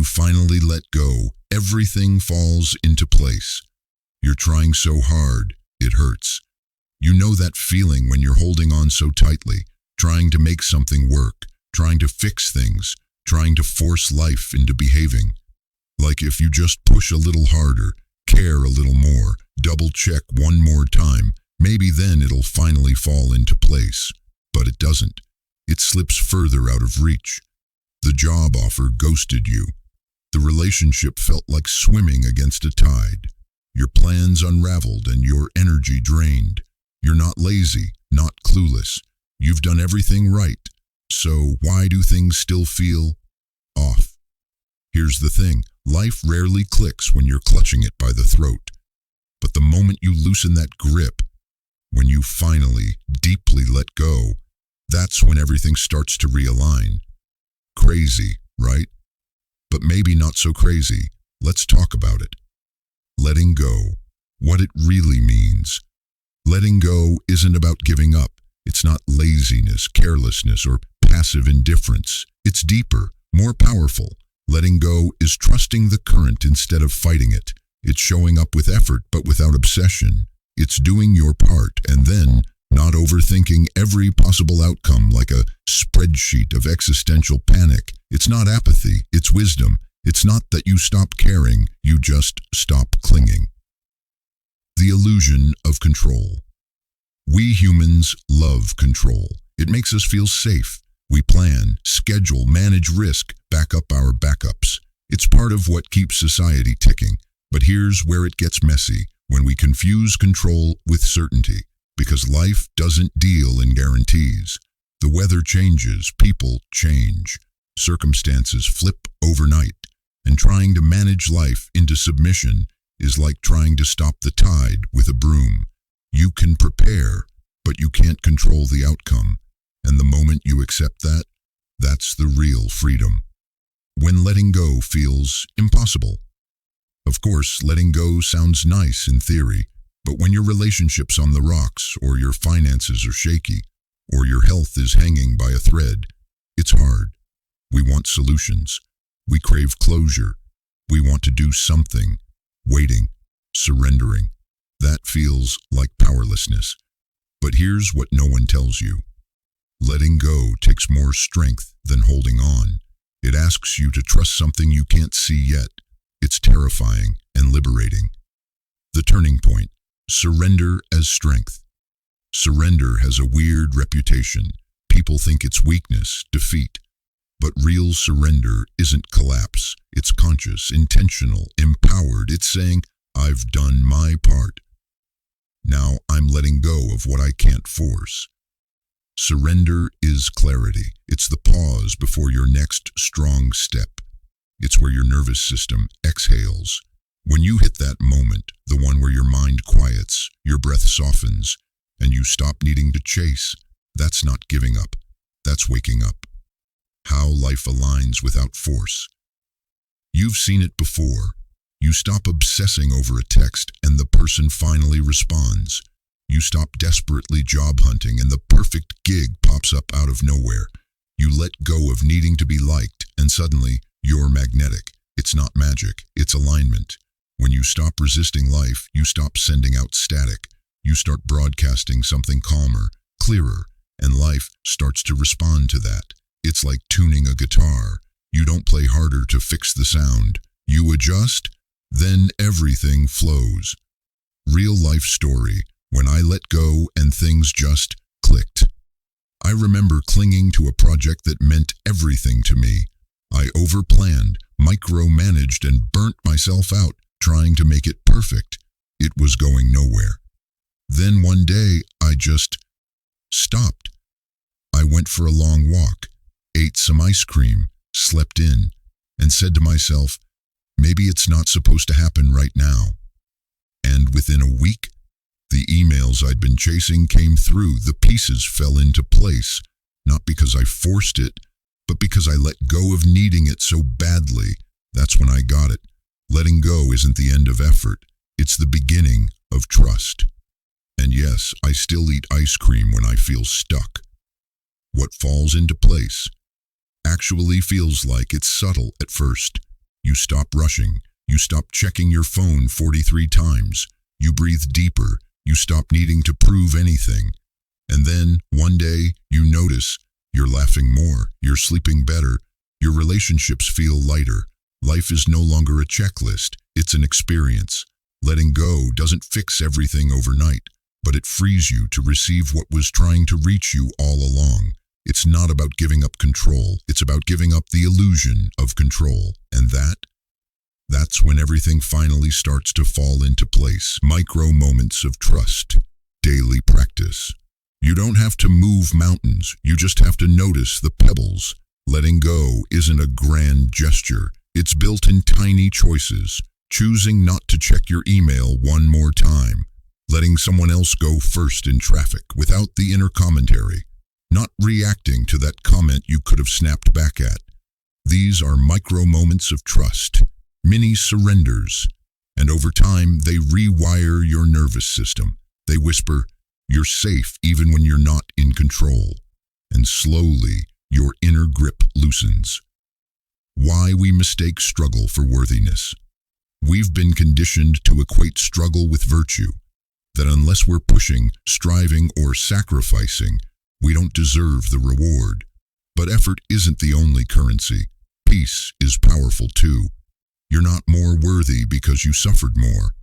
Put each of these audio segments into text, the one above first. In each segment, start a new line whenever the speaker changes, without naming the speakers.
finally let go, everything falls into place. You're trying so hard, it hurts. You know that feeling when you're holding on so tightly, trying to make something work, trying to fix things, trying to force life into behaving. Like if you just push a little harder, care a little more, double check one more time, maybe then it'll finally fall into place. But it doesn't. It slips further out of reach. The job offer ghosted you. The relationship felt like swimming against a tide. Your plans unraveled and your energy drained. You're not lazy, not clueless. You've done everything right. So why do things still feel off? Here's the thing. Life rarely clicks when you're clutching it by the throat. But the moment you loosen that grip, when you finally, deeply let go, that's when everything starts to realign. Crazy, right? But maybe not so crazy. Let's talk about it. Letting go. What it really means. Letting go isn't about giving up. It's not laziness, carelessness, or passive indifference. It's deeper, more powerful. Letting go is trusting the current instead of fighting it. It's showing up with effort but without obsession. It's doing your part and then not overthinking every possible outcome like a spreadsheet of existential panic. It's not apathy, it's wisdom. It's not that you stop caring, you just stop clinging. The illusion of control. We humans love control. It makes us feel safe. We plan, schedule, manage risk, back up our backups. It's part of what keeps society ticking. But here's where it gets messy, when we confuse control with certainty. Because life doesn't deal in guarantees. The weather changes, people change, circumstances flip overnight, and trying to manage life into submission is like trying to stop the tide with a broom. You can prepare, but you can't control the outcome. And the moment you accept that, that's the real freedom. When letting go feels impossible. Of course, letting go sounds nice in theory, but when your relationship's on the rocks, or your finances are shaky, or your health is hanging by a thread, it's hard. We want solutions. We crave closure. We want to do something. Waiting, surrendering. That feels like powerlessness. But here's what no one tells you. Letting go takes more strength than holding on. It asks you to trust something you can't see yet. It's terrifying and liberating. The turning point. Surrender as strength. Surrender has a weird reputation. People think it's weakness, defeat. But real surrender isn't collapse. It's conscious, intentional, empowered. It's saying, I've done my part. Now I'm letting go of what I can't force. Surrender is clarity. It's the pause before your next strong step. It's where your nervous system exhales. When you hit that moment, the one where your mind quiets, your breath softens, and you stop needing to chase, that's not giving up. That's waking up. How life aligns without force. You've seen it before. You stop obsessing over a text and the person finally responds. You stop desperately job hunting and the perfect gig pops up out of nowhere. You let go of needing to be liked and suddenly you're magnetic. It's not magic, it's alignment. When you stop resisting life, you stop sending out static. You start broadcasting something calmer, clearer, and life starts to respond to that. It's like tuning a guitar. You don't play harder to fix the sound. You adjust, then everything flows. Real life story, when I let go and things just clicked. I remember clinging to a project that meant everything to me. I overplanned, micromanaged, and burnt myself out trying to make it perfect. It was going nowhere. Then one day, I just stopped. I went for a long walk, ate some ice cream, slept in, and said to myself, maybe it's not supposed to happen right now. And within a week, the emails I'd been chasing came through. The pieces fell into place, not because I forced it, but because I let go of needing it so badly. That's when I got it. Letting go isn't the end of effort. It's the beginning of trust. And yes, I still eat ice cream when I feel stuck. What falls into place actually feels like it's subtle at first. You stop rushing. You stop checking your phone 43 times. You breathe deeper. You stop needing to prove anything. And then, one day, you notice you're laughing more, you're sleeping better, your relationships feel lighter. Life is no longer a checklist, it's an experience. Letting go doesn't fix everything overnight, but it frees you to receive what was trying to reach you all along. It's not about giving up control, it's about giving up the illusion of control. And that's when everything finally starts to fall into place. Micro moments of trust. Daily practice. You don't have to move mountains, you just have to notice the pebbles. Letting go isn't a grand gesture, it's built in tiny choices. Choosing not to check your email one more time. Letting someone else go first in traffic without the inner commentary. Not reacting to that comment you could have snapped back at. These are micro moments of trust, mini surrenders. And over time, they rewire your nervous system. They whisper, "You're safe even when you're not in control." And slowly, your inner grip loosens. Why we mistake struggle for worthiness. We've been conditioned to equate struggle with virtue, that unless we're pushing, striving, or sacrificing, we don't deserve the reward. But effort isn't the only currency. Peace is powerful too. You're not more worthy because you suffered more.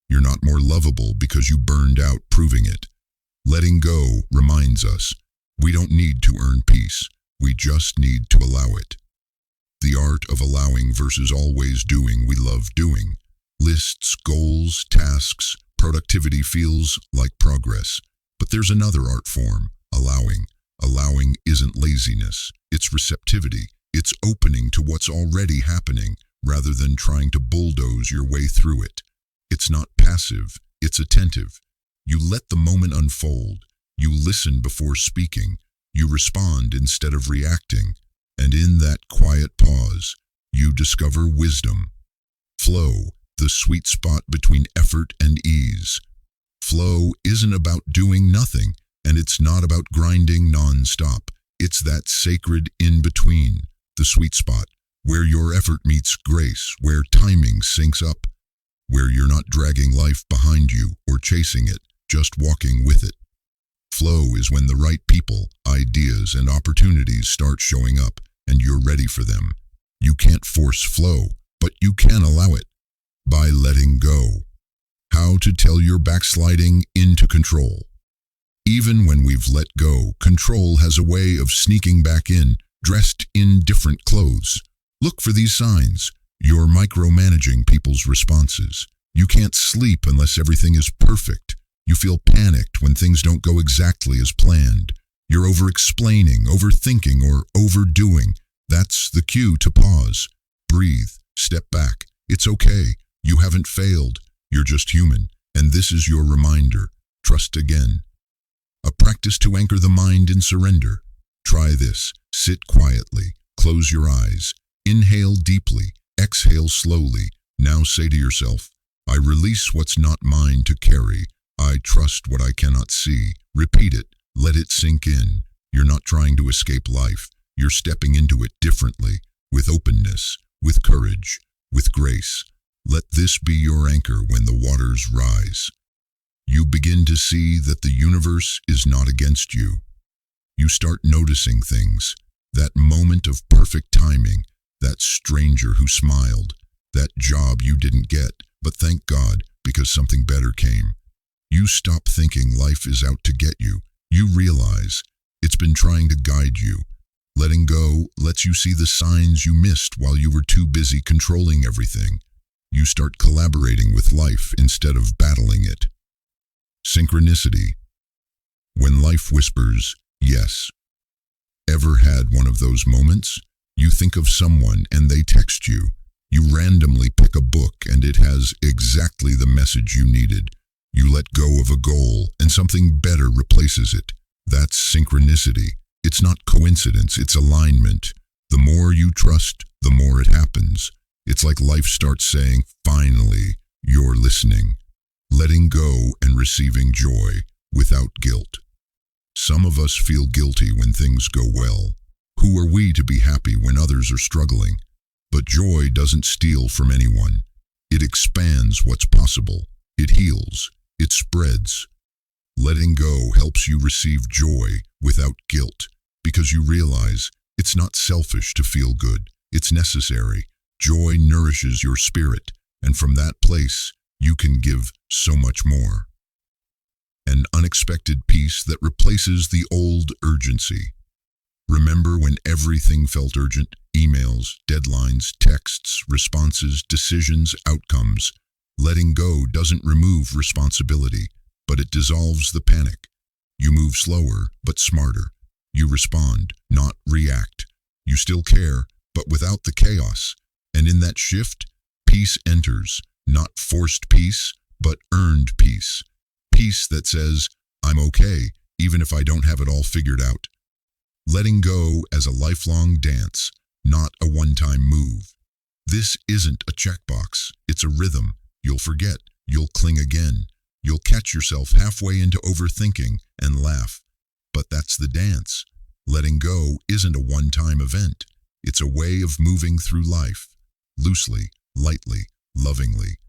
You're not more lovable because you burned out proving it. Letting go reminds us we don't need to earn peace. We just need to allow it. The art of allowing versus always doing we love doing. Lists, goals, tasks, productivity feels like progress. But there's another art form, allowing. Allowing isn't laziness, it's receptivity. It's opening to what's already happening rather than trying to bulldoze your way through it. It's not passive, it's attentive. You let the moment unfold. You listen before speaking. You respond instead of reacting. And in that quiet pause, you discover wisdom. Flow, the sweet spot between effort and ease. Flow isn't about doing nothing, and it's not about grinding non-stop. It's that sacred in-between, the sweet spot, where your effort meets grace, where timing syncs up, where you're not dragging life behind you or chasing it, just walking with it. Flow is when the right people, ideas, and opportunities start showing up, and you're ready for them. You can't force flow, but you can allow it by letting go. How to tell you're backsliding into control. Even when we've let go, control has a way of sneaking back in, dressed in different clothes. Look for these signs. You're micromanaging people's responses. You can't sleep unless everything is perfect. You feel panicked when things don't go exactly as planned. You're over-explaining, overthinking, or overdoing. That's the cue to pause. Breathe. Step back. It's okay. You haven't failed. You're just human. And this is your reminder. Trust again. A practice to anchor the mind in surrender. Try this. Sit quietly. Close your eyes. Inhale deeply. Exhale slowly. Now say to yourself, I release what's not mine to carry. I trust what I cannot see. Repeat it. Let it sink in. You're not trying to escape life. You're stepping into it differently, with openness, with courage, with grace. Let this be your anchor when the waters rise. You begin to see that the universe is not against you. You start noticing things, that moment of perfect timing, that stranger who smiled, that job you didn't get, but thank God because something better came. You stop thinking life is out to get you. You realize it's been trying to guide you. Letting go lets you see the signs you missed while you were too busy controlling everything. You start collaborating with life instead of battling it. Synchronicity. When life whispers, yes. Ever had one of those moments? You think of someone and they text you. You randomly pick a book and it has exactly the message you needed. You let go of a goal and something better replaces it. That's synchronicity. It's not coincidence, it's alignment. The more you trust, the more it happens. It's like life starts saying, finally, you're listening. Letting go and receiving joy without guilt. Some of us feel guilty when things go well. Who are we to be happy when others are struggling? But joy doesn't steal from anyone. It expands what's possible. It heals. It spreads. Letting go helps you receive joy without guilt, because you realize it's not selfish to feel good. It's necessary. Joy nourishes your spirit, and from that place, you can give so much more. An unexpected peace that replaces the old urgency. Remember when everything felt urgent? Emails, deadlines, texts, responses, decisions, outcomes. Letting go doesn't remove responsibility, but it dissolves the panic. You move slower, but smarter. You respond, not react. You still care, but without the chaos. And in that shift, peace enters, not forced peace, but earned peace. Peace that says, I'm okay, even if I don't have it all figured out. Letting go as a lifelong dance, not a one-time move. This isn't a checkbox, it's a rhythm. You'll forget, you'll cling again. You'll catch yourself halfway into overthinking and laugh. But that's the dance. Letting go isn't a one-time event. It's a way of moving through life, loosely, lightly, lovingly.